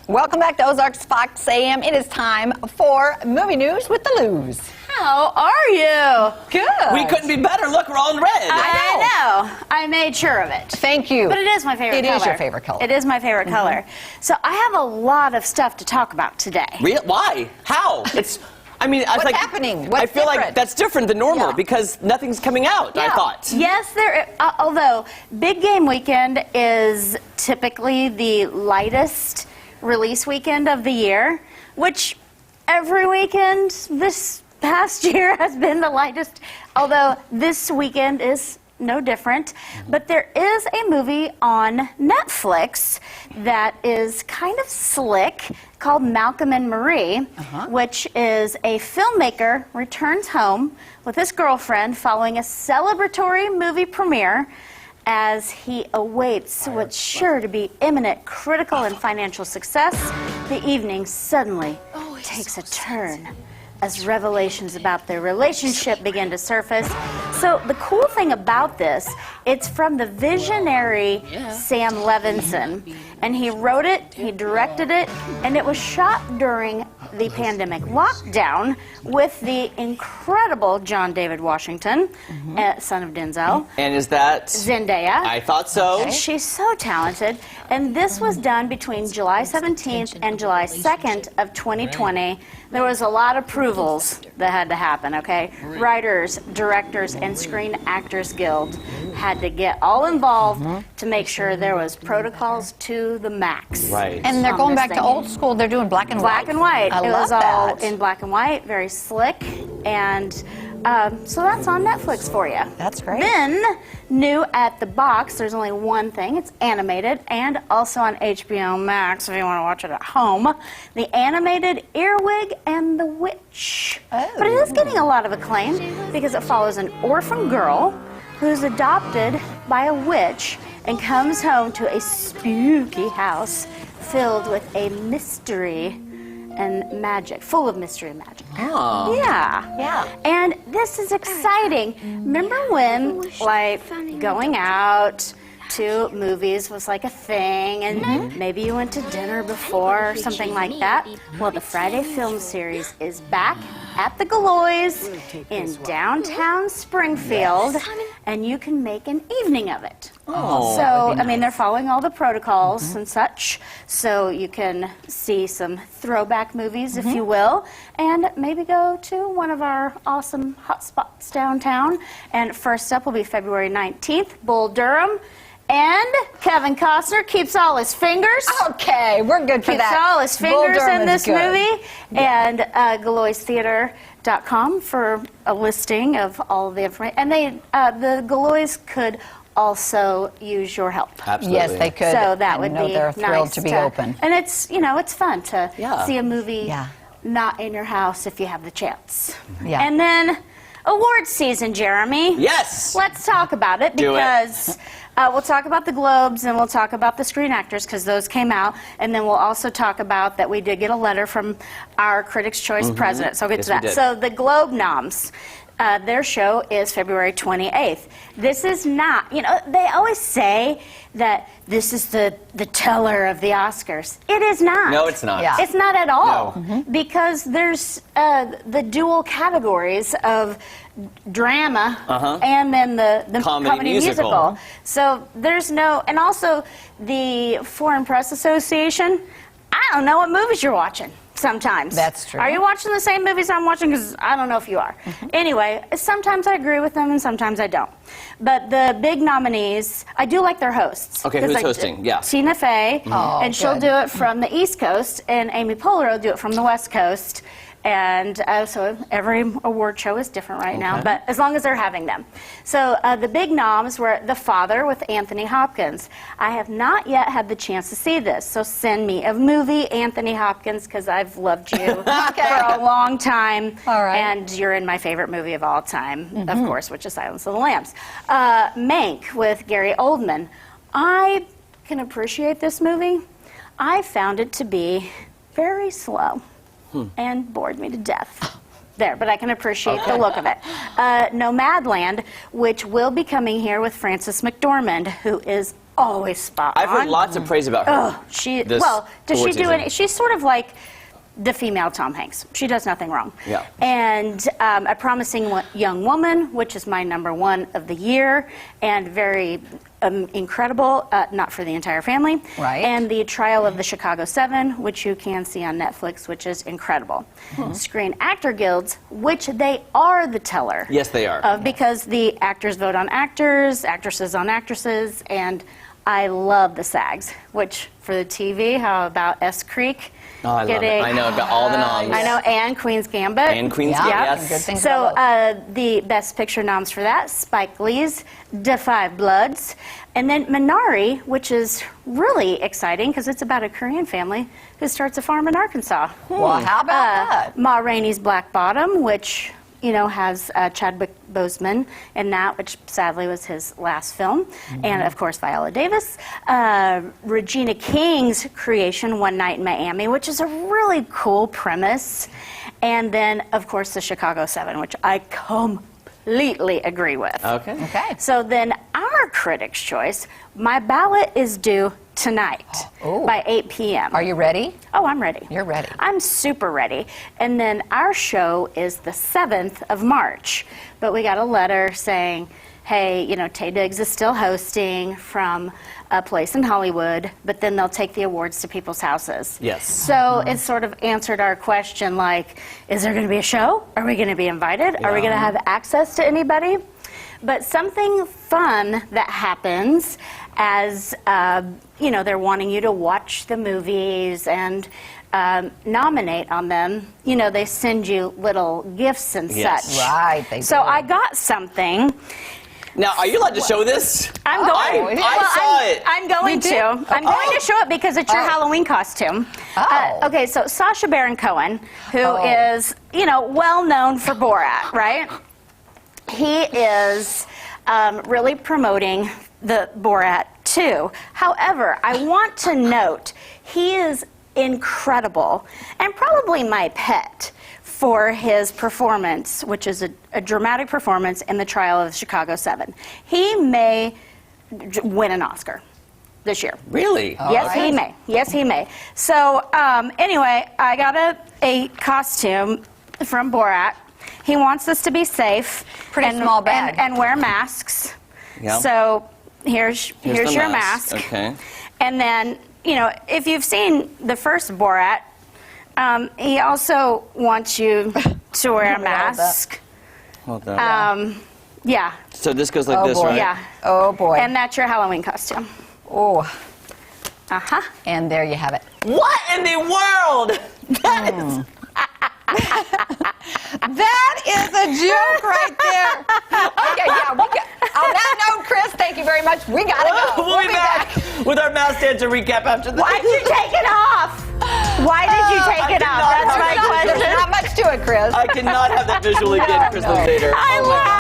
Welcome back to Ozarks Fox AM. It is time for movie news with the Luz. How are you? Good. We couldn't be better. Look, we're all in red. I know. I made sure of it. Thank you. But it is my favorite color. It is your favorite color. It is my favorite color. So I have a lot of stuff to talk about today. Why? How? What's happening? What's I feel like different? that's different than normal Yeah. because nothing's coming out, I thought. Yes, although Big Game Weekend is typically the lightest release weekend of the year, which every weekend this past year has been the lightest, although this weekend is no different. But there is a movie on Netflix that is kind of slick called Malcolm and Marie, which is a filmmaker returns home with his girlfriend following a celebratory movie premiere as he awaits what's sure to be imminent critical and financial success. The evening suddenly takes a turn as revelations about their relationship begin to surface. So the cool thing about this, it's from the visionary Sam Levinson, and he wrote it, he directed it, and it was shot during the pandemic lockdown with the incredible John David Washington, son of Denzel. And is that Zendaya. I thought so. She's so talented. And this was done between July 17th and July 2nd of 2020. There was a lot of approvals that had to happen, okay? Writers, directors, and Screen Actors Guild had to get all involved to make sure there was protocols to the max. Right. And they're going back to old school. They're doing black and white. Black and white. I It love was all that. in black and white, very slick. And so that's on Netflix for you. That's great. Then, new at the box, there's only one thing. It's animated and also on HBO Max if you want to watch it at home. The animated Earwig and the Witch. But it is getting a lot of acclaim because it follows an orphan girl who's adopted by a witch and comes home to a spooky house filled with a mystery and magic, full of mystery and magic. Oh. Yeah. And this is exciting. Remember when, like, going out to movies was like a thing, and maybe you went to dinner before or something like that? Well, the Friday Film Series is back at the Galois in downtown Springfield, and you can make an evening of it. Oh. So, they're following all the protocols and such, so you can see some throwback movies, if you will, and maybe go to one of our awesome hot spots downtown. And first up will be February 19th, Bull Durham. And Kevin Costner keeps all his fingers. Okay, we're good for Keeps that. all his Bull fingers Durham in is this good. movie. And GaloisTheater.com for a listing of all the information. And the Galois could also use your help. Absolutely. Yes, they could. So that would be they're thrilled nice to be open. And it's, it's fun to see a movie Yeah. not in your house if you have the chance. Yeah. And then awards season, Jeremy. Yes. Let's talk about it Do it. because we'll talk about the Globes and we'll talk about the Screen Actors because those came out. And then we'll also talk about that we did get a letter from our Critics' Choice president. So we'll get to Yes, that. we did. So the Globe noms. Their show is February 28th. This is not, they always say that this is the teller of the Oscars. It is not. No, it's not. Yeah. It's not at all. No. Because there's the dual categories of drama and then the Comedy musical. So there's no, and also the Foreign Press Association, I don't know what movies you're watching. Sometimes. That's true. Are you watching the same movies I'm watching? Because I don't know if you are. Anyway, sometimes I agree with them and sometimes I don't. But the big nominees, I do like their hosts. Okay, 'Cause who's hosting? Yeah. Tina Fey, and she'll good. do it from the East Coast, and Amy Poehler will do it from the West Coast. And so every award show is different right now, but as long as they're having them. So the big noms were The Father with Anthony Hopkins. I have not yet had the chance to see this, so send me a movie, Anthony Hopkins, because I've loved you for a long time. All right. And you're in my favorite movie of all time, of course, which is Silence of the Lambs. Mank with Gary Oldman. I can appreciate this movie. I found it to be very slow. And bored me to death. There, but I can appreciate the look of it. Nomadland, which will be coming here with Frances McDormand, who is always spot on. I've heard lots of praise about her. Oh, does she award do any? season. She's sort of like the female Tom Hanks. She does nothing wrong. Yeah. And A Promising Young Woman, which is my #1 of the year, and very incredible, not for the entire family. Right. And The Trial of the Chicago 7, which you can see on Netflix, which is incredible. Screen Actor Guilds, which they are the teller. Yes, they are. Because the actors vote on actors, actresses on actresses, and I love the SAGs, which for the TV, how about S Creek? Oh, I love it. I know, got all the noms. I know, and Queen's Gambit. And Queen's Yeah, Gambit, good yes. things So about the Best Picture noms for that, Spike Lee's Defy Bloods, and then Minari, which is really exciting because it's about a Korean family who starts a farm in Arkansas. Well, how about that? Ma Rainey's Black Bottom, which has Chadwick Boseman in that, which sadly was his last film, and of course Viola Davis. Regina King's creation, One Night in Miami, which is a really cool premise, and then of course the Chicago 7, which I completely agree with. Okay. Okay. So then our Critics' Choice, my ballot is due tonight Oh. by 8 p.m. Are you ready? Oh, I'm ready. You're ready. I'm super ready. And then our show is the 7th of March. But we got a letter saying, hey, Tay Diggs is still hosting from a place in Hollywood, but then they'll take the awards to people's houses. Yes. So it sort of answered our question, like, is there going to be a show? Are we going to be invited? Are we going to have access to anybody? But something fun that happens as, they're wanting you to watch the movies and nominate on them, they send you little gifts and Yes. such. Right, they So do. I got something. Now, are you allowed to show this? I'm going. I saw it. I'm going to. I'm going to show it because it's your Halloween costume. Oh. Okay, so Sacha Baron Cohen, who is, well known for Borat, right? He is really promoting the Borat 2. However, I want to note he is incredible and probably my pet for his performance, which is a dramatic performance in The Trial of the Chicago 7. He may win an Oscar this year. Really? Yes, he may. Yes, he may. So anyway, I got a costume from Borat. He wants us to be safe. Pretty small bag. And wear masks. Yeah. So here's the your mask. mask. Okay. And then, if you've seen the first Borat, he also wants you to wear a mask. Hold on. Yeah. So this goes like Oh, this, boy. right? Yeah. Oh, boy. And that's your Halloween costume. Oh, Uh-huh. and there you have it. What in the world? That is... That is a joke right there. Okay, yeah. On that note, Chris, thank you very much. We got to go. We'll be back with our Mouse Dancer recap after this. Why did you take it off? Why did you take I it did off? not That's have my that. question. There's not much to it, Chris. I cannot have that visual again, Crystal Zader. I love